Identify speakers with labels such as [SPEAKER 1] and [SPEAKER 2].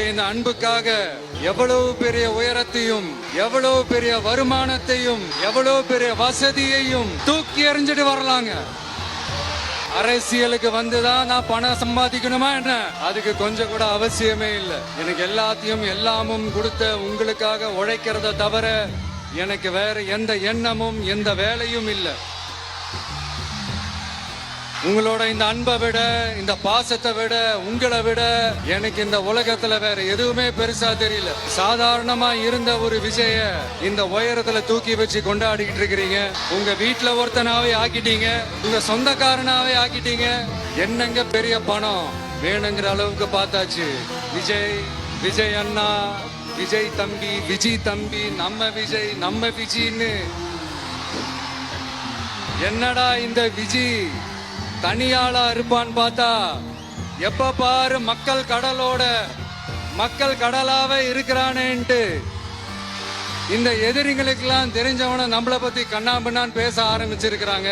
[SPEAKER 1] இந்த அன்புக்காக எவ்வளவு பெரிய உயரத்தையும், எவ்வளவு பெரிய வருமானத்தையும், எவ்வளவு பெரிய வசதியையும் தூக்கி எறிஞ்சிட்டு வரலாங்க. அரசியலுக்கு வந்துதான் நான் பணம் சம்பாதிக்கணுமா என்ன? அதுக்கு கொஞ்சம் கூட அவசியமே இல்லை. எனக்கு எல்லாத்தையும் எல்லாமும் கொடுத்த உங்களுக்காக உழைக்கிறத தவிர எனக்கு வேற எந்த எண்ணமும் எந்த வேலையும் இல்லை. உங்களோட இந்த அன்பை விட, இந்த பாசத்தை விட, உங்களை விட எனக்கு இந்த உலகத்துல வேற எதுவுமே பெருசா தெரியல. சாதாரணமா இருந்த ஒரு விஜய இந்த உயரத்துல தூக்கி வச்சு கொண்டாடிக்கிட்டு இருக்கிறீங்க. உங்க வீட்டுல ஒருத்தனாவே ஆக்கிட்டீங்க, உங்க சொந்தக்காரனாவே ஆக்கிட்டீங்க. என்னங்க பெரிய பணம் வேணுங்கிற அளவுக்கு பார்த்தாச்சு. விஜய், விஜய் அண்ணா, விஜய் தம்பி, விஜய் தம்பி, நம்ம விஜய், நம்ம விஜின்னு. என்னடா இந்த விஜய் தனியாளா இருப்பான்னு பார்த்தா எப்ப பாரு மக்கள் கடலாவே இருக்கிறானேன்ட்டு இந்த எதிரிகளுக்கெல்லாம் தெரிஞ்சவன நம்மளை பத்தி கண்ணாபின்னான்னு பேச ஆரம்பிச்சிருக்கிறாங்க.